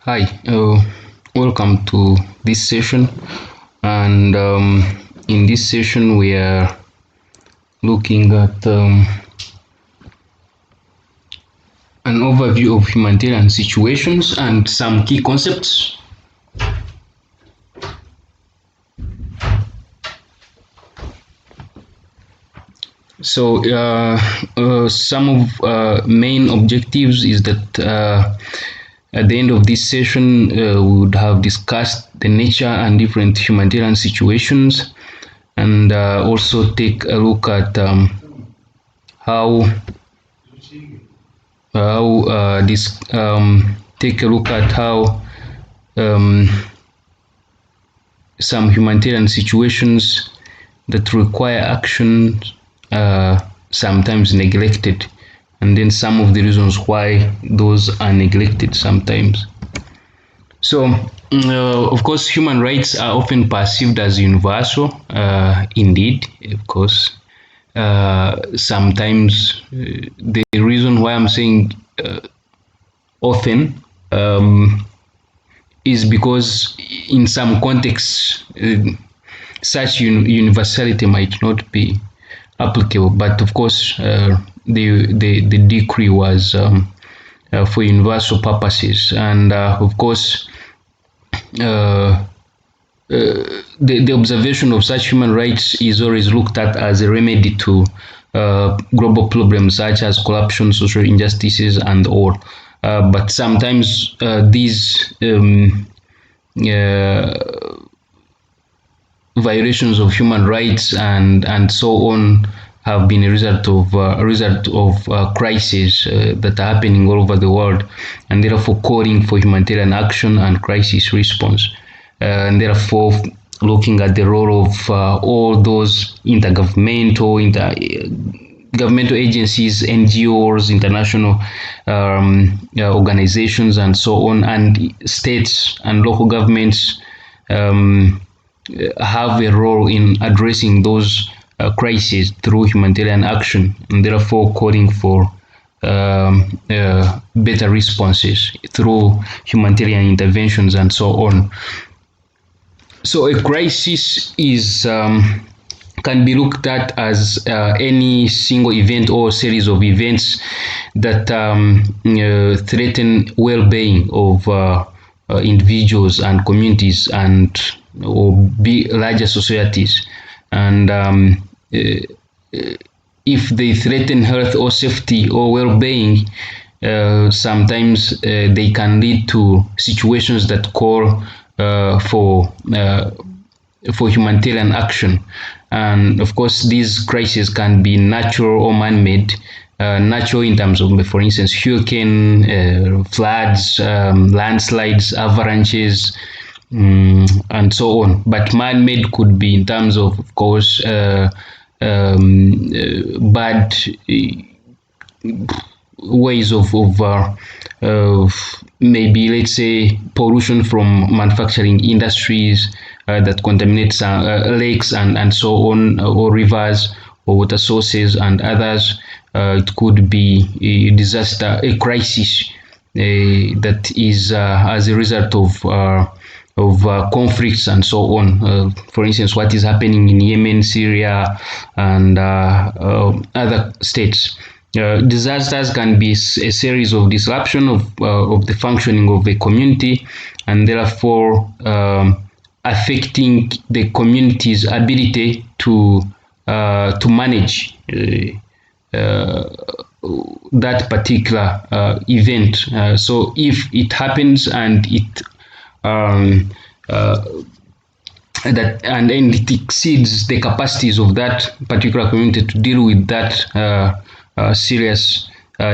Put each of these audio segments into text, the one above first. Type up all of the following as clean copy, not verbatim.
Hi, welcome to this session. And in this session, we are looking at an overview of humanitarian situations and some key concepts. So, some of main objectives is that at the end of this session, we would have discussed the nature and different humanitarian situations, and also take a look at how this take a look at how um, some humanitarian situations that require action sometimes neglected, and then some of the reasons why those are neglected sometimes. So, of course, human rights are often perceived as universal. Indeed, of course, sometimes the reason why I'm saying often is because in some contexts such universality might not be applicable, but of course the decree was for universal purposes, and of course uh, the observation of such human rights is always looked at as a remedy to global problems such as corruption, social injustices, and all. But sometimes these violations of human rights and so on have been a result of crises that are happening all over the world, and therefore calling for humanitarian action and crisis response, and therefore looking at the role of all those governmental agencies, NGOs, international organizations, and so on, and states and local governments um, have a role in addressing those crises through humanitarian action, and therefore calling for better responses through humanitarian interventions and so on. So a crisis is can be looked at as any single event or series of events that threaten well-being of individuals and communities and or be larger societies, and if they threaten health or safety or well-being, sometimes they can lead to situations that call for humanitarian action. And of course, these crises can be natural or man-made. Natural in terms of, for instance, hurricane, floods, landslides, avalanches, and so on. But man-made could be in terms of course, bad ways of maybe, let's say, pollution from manufacturing industries that contaminates lakes and so on, or rivers or water sources and others. It could be a disaster, a crisis that is as a result of conflicts and so on. For instance, what is happening in Yemen, Syria, and other states. Disasters can be a series of disruption of the functioning of a community, and therefore affecting the community's ability to manage that particular event. So if it happens and it um, uh, and it exceeds the capacities of that particular community to deal with that serious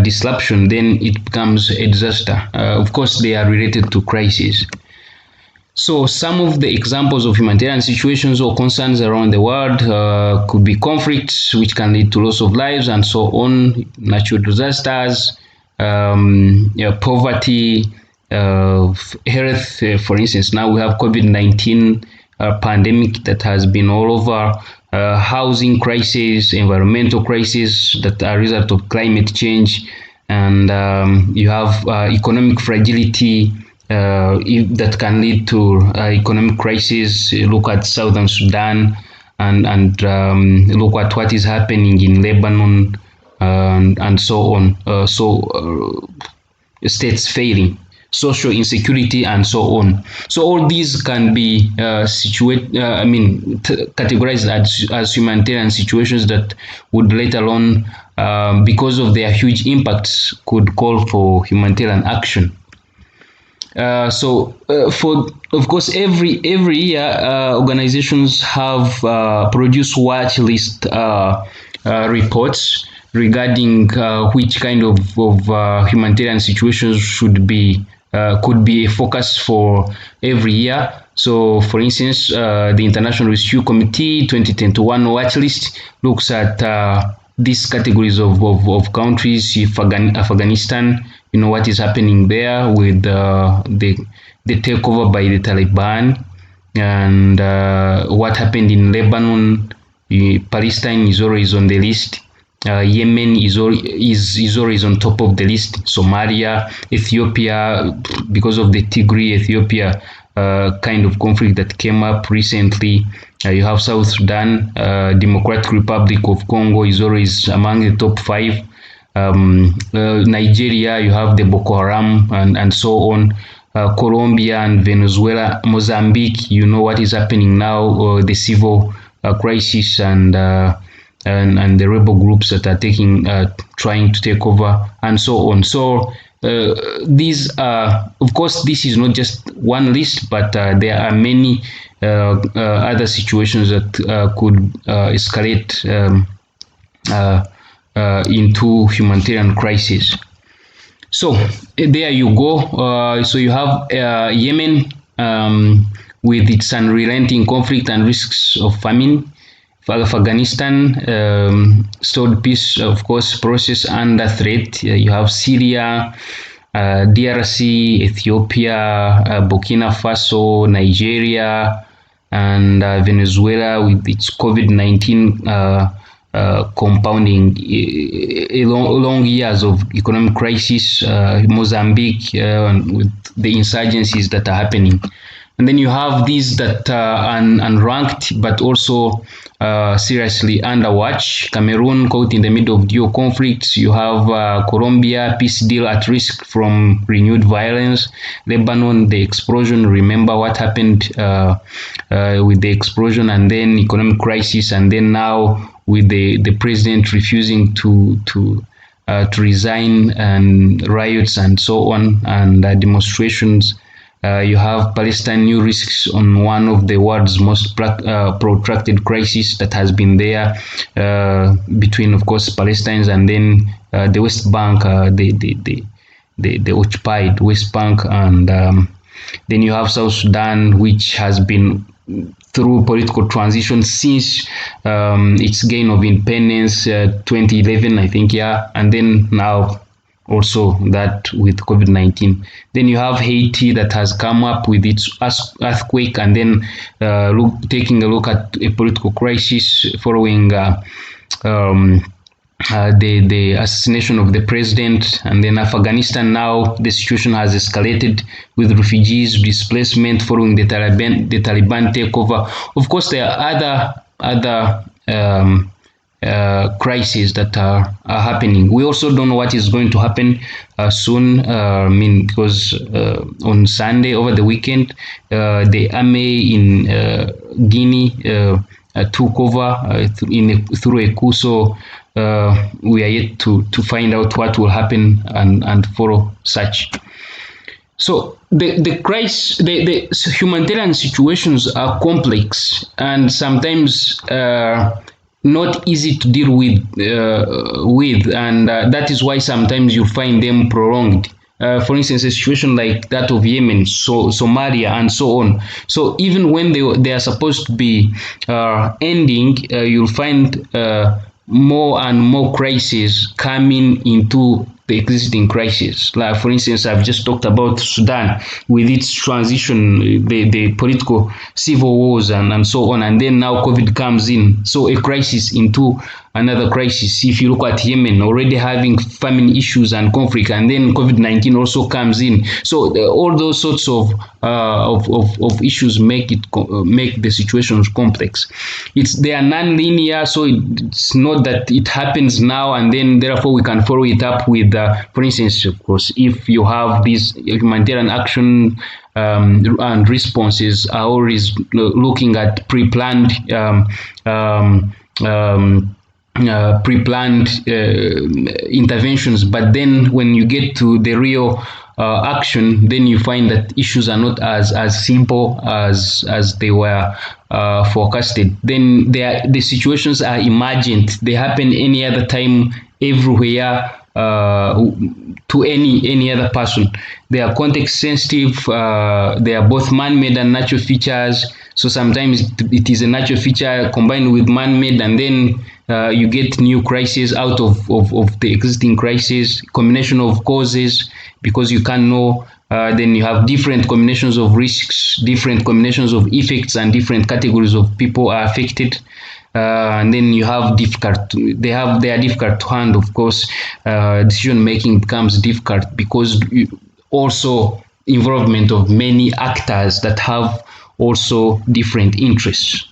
disruption, then it becomes a disaster. Of course, they are related to crises. So some of the examples of humanitarian situations or concerns around the world could be conflicts, which can lead to loss of lives and so on, natural disasters, poverty, health. For instance, now we have COVID-19 pandemic that has been all over, housing crisis, environmental crisis that are a result of climate change, and you have economic fragility, if that can lead to economic crisis. Look at southern Sudan, and look at what is happening in Lebanon, and so on. States failing, social insecurity, and so on. So all these can be categorized as humanitarian situations that would later on, because of their huge impacts, could call for humanitarian action. For of course, every year, organizations have produced watch list reports regarding which kind of humanitarian situations could be a focus for every year. So, for instance, the International Rescue Committee 2021 watch list looks at these categories of countries. If Afghanistan, you know what is happening there with the takeover by the Taliban, and what happened in Lebanon. Palestine is always on the list. Yemen is always on top of the list. Somalia, Ethiopia, because of the Tigray Ethiopia kind of conflict that came up recently. You have South Sudan, Democratic Republic of Congo is always among the top five. Nigeria, you have the Boko Haram, and so on. Colombia and Venezuela, Mozambique, you know what is happening now, the civil crisis, and the rebel groups that are trying to take over, and so on. So these are, of course, this is not just one list, but there are many other situations that could escalate into humanitarian crisis. So there you go. So you have Yemen, with its unrelenting conflict and risks of famine. Afghanistan, stored peace, of course, process under threat. You have Syria, DRC, Ethiopia, Burkina Faso, Nigeria, and Venezuela with its COVID-19 compounding long years of economic crisis. Mozambique, with the insurgencies that are happening. And then you have these that are unranked but also seriously under watch. Cameroon caught in the middle of dual conflicts. You have Colombia, peace deal at risk from renewed violence. Lebanon, the explosion. Remember what happened with the explosion, and then economic crisis, and then now with the president refusing to resign, and riots and so on, and demonstrations. You have Palestine, new risks on one of the world's most protracted crises that has been there between, of course, Palestinians and then the West Bank, the occupied West Bank, and then you have South Sudan, which has been through political transition since its gain of independence, 2011, I think, yeah, and then now also that with COVID-19. Then you have Haiti that has come up with its earthquake, and then taking a look at a political crisis following the assassination of the president. And then Afghanistan, now the situation has escalated with refugees displacement following the Taliban takeover. Of course, there are other crises that are happening. We also don't know what is going to happen soon. Because on Sunday over the weekend, the army in Guinea took over through a coup. So we are yet to find out what will happen and follow such. So the humanitarian situations are complex and sometimes not easy to deal with, and that is why sometimes you find them prolonged. For instance, a situation like that of Yemen, Somalia, and so on. So even when they are supposed to be ending, you'll find more and more crises coming into the existing crisis. Like, for instance, I've just talked about Sudan with its transition, the political civil wars, and so on, and then now COVID comes in. So a crisis into another crisis. If you look at Yemen, already having famine issues and conflict, and then COVID-19 also comes in. So all those sorts of issues make the situations complex. They are non-linear, so it's not that it happens now and then therefore we can follow it up with, for instance, of course, if you have this humanitarian action and responses are always looking at pre-planned pre-planned interventions, but then when you get to the real action, then you find that issues are not as simple as they were forecasted. Then the situations are emergent. They happen any other time, everywhere, to any other person. They are context sensitive. They are both man-made and natural features. So sometimes it is a natural feature combined with man-made, and then you get new crises out of the existing crisis, combination of causes, because you can't know. Then you have different combinations of risks, different combinations of effects, and different categories of people are affected. And then you have they are difficult to handle. Of course, decision making becomes difficult because also involvement of many actors that have also different interests.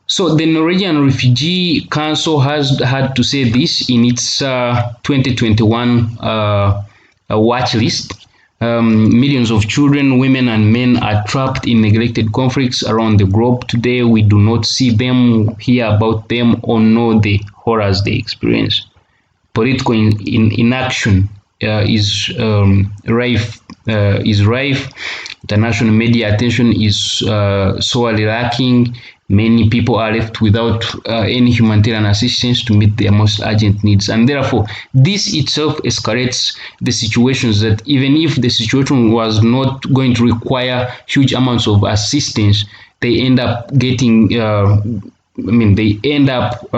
So the Norwegian Refugee Council has had to say this in its 2021 watch list. Millions of children, women, and men are trapped in neglected conflicts around the globe today. We do not see them, hear about them, or know the horrors they experience. Political inaction rife. International media attention is sorely lacking. Many people are left without any humanitarian assistance to meet their most urgent needs. And therefore, this itself escalates the situations that even if the situation was not going to require huge amounts of assistance, they end up getting, they end up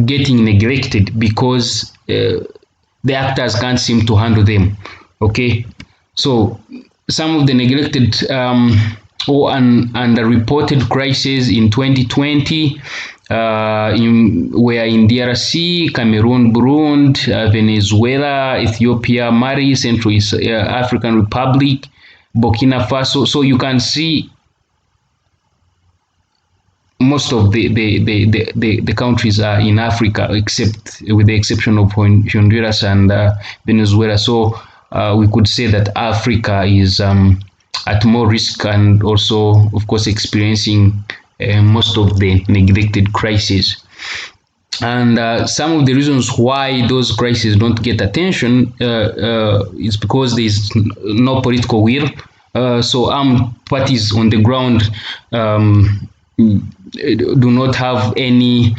getting neglected because the actors can't seem to handle them. Okay, so some of the neglected or underreported crises in 2020 were in DRC, Cameroon, Burundi, Venezuela, Ethiopia, Mali, Central African Republic, Burkina Faso. So you can see most of the countries are in Africa, except with the exception of Honduras and Venezuela. So we could say that Africa is at more risk and also, of course, experiencing most of the neglected crises. And some of the reasons why those crises don't get attention is because there is no political will. So armed parties on the ground do not have any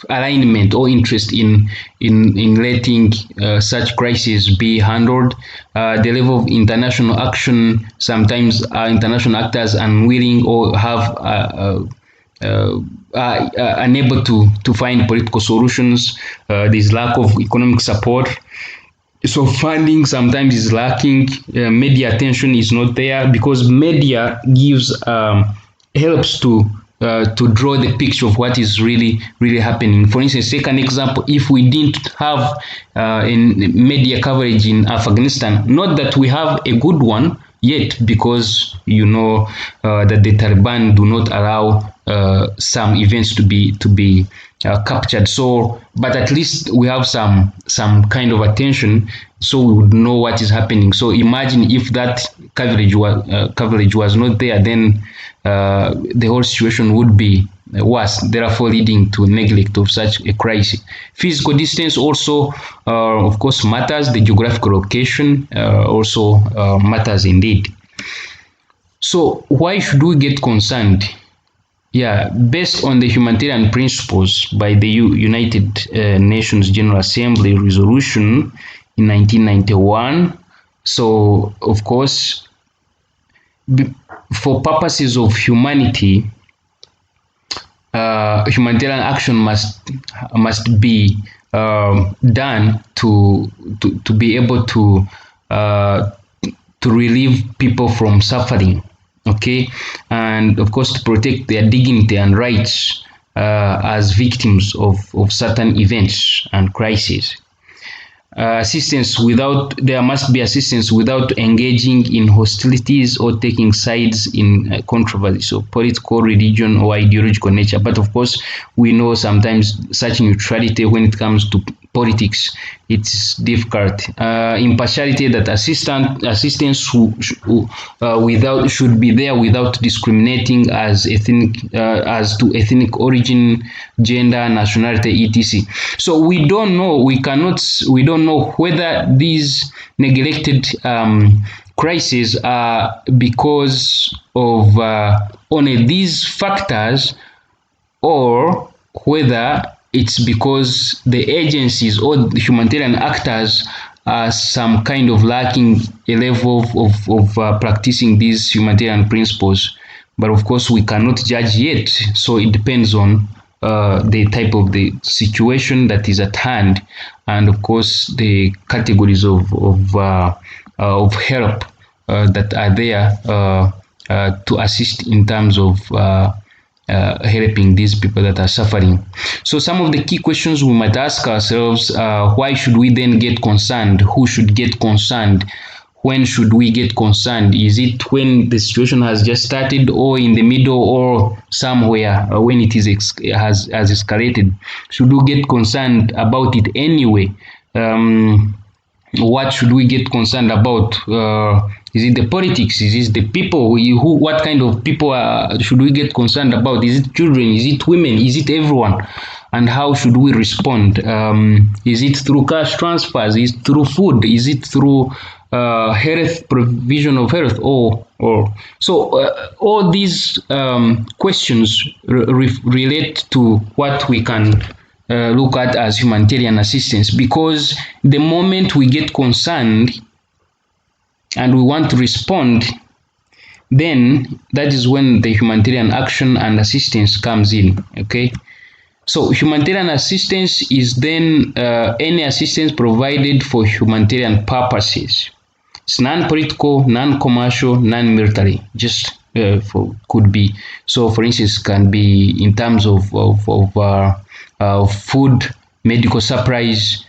alignment or interest in letting such crises be handled. The level of international action, sometimes international actors unwilling or have unable to find political solutions. There's lack of economic support. So funding sometimes is lacking. Media attention is not there because media gives helps to draw the picture of what is really happening. For instance, take an example. If we didn't have media coverage in Afghanistan, not that we have a good one yet, because you know that the Taliban do not allow some events to be captured. So, but at least we have some kind of attention, so we would know what is happening. So imagine if that coverage was not there, then the whole situation would be worse, therefore leading to neglect of such a crisis. Physical distance also, of course, matters. The geographical location also matters indeed. So why should we get concerned? Yeah, based on the humanitarian principles by the United Nations General Assembly resolution in 1991. So, of course, for purposes of humanity, humanitarian action must be done to be able to relieve people from suffering. Okay, and of course to protect their dignity and rights, as victims of certain events and crises. There must be assistance without engaging in hostilities or taking sides in controversy, so political, religion, or ideological nature. But of course, we know sometimes such neutrality when it comes to politics, it's difficult. Impartiality, that assistance without should be there without discriminating as to ethnic origin, gender, nationality, etc. So we don't know. We don't know whether these neglected crises are because of only these factors, or whether it's because the agencies or the humanitarian actors are some kind of lacking a level of practicing these humanitarian principles. But of course, we cannot judge yet. So it depends on the type of the situation that is at hand, and of course the categories of help that are there to assist in terms of helping these people that are suffering. So some of the key questions we might ask ourselves: why should we then get concerned? Who should get concerned? When should we get concerned? Is it when the situation has just started, or in the middle, or somewhere when it has escalated? Should we get concerned about it anyway? What should we get concerned about? Is it the politics? Is it the people? What kind of people should we get concerned about? Is it children? Is it women? Is it everyone? And how should we respond? Is it through cash transfers? Is it through food? Is it through health, provision of health, or so? All these questions relate to what we can look at as humanitarian assistance, because the moment we get concerned and we want to respond, then that is when the humanitarian action and assistance comes in. Okay, so humanitarian assistance is then any assistance provided for humanitarian purposes. It's non-political, non-commercial, non-military, just could be. So for instance, can be in terms of food, medical supplies,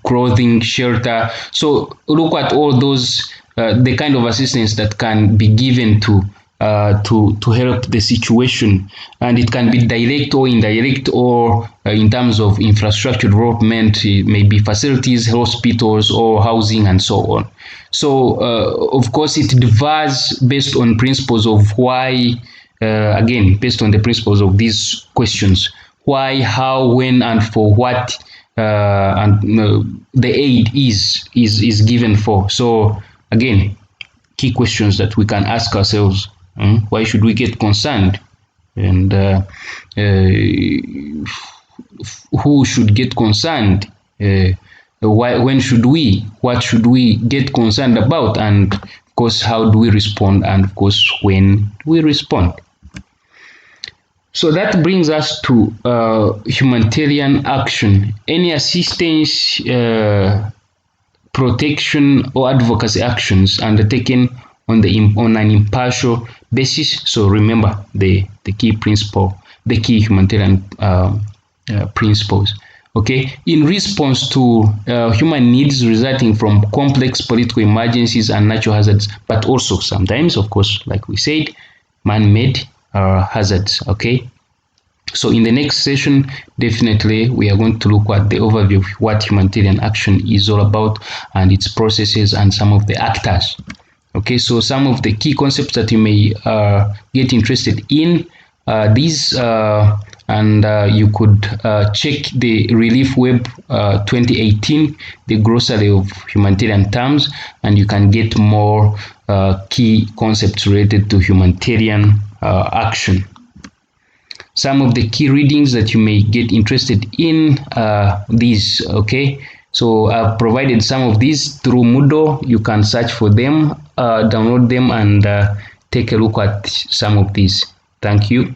clothing, shelter. So look at all those, the kind of assistance that can be given to help the situation, and it can be direct or indirect, or in terms of infrastructure development, maybe facilities, hospitals, or housing, and so on. So of course it differs based on principles of why, again based on the principles of these questions: why, how, when, and for what and the aid is given for. So again, key questions that we can ask ourselves: why should we get concerned? And who should get concerned? Why? When should we? What should we get concerned about? And of course, how do we respond? And of course, when we respond. So that brings us to humanitarian action. Any assistance, protection, or advocacy actions undertaken on an impartial basis. So remember the key principle, the key humanitarian principles. Okay, in response to human needs resulting from complex political emergencies and natural hazards, but also sometimes, of course, like we said, man-made hazards. Okay, so in the next session, definitely we are going to look at the overview of what humanitarian action is all about, and its processes, and some of the actors. Okay, so some of the key concepts that you may get interested in these, and you could check the Relief Web 2018, the glossary of humanitarian terms, and you can get more key concepts related to humanitarian action. Some of the key readings that you may get interested in these. Okay, so I've provided some of these through Moodle. You can search for them, download them, and take a look at some of these. Thank you.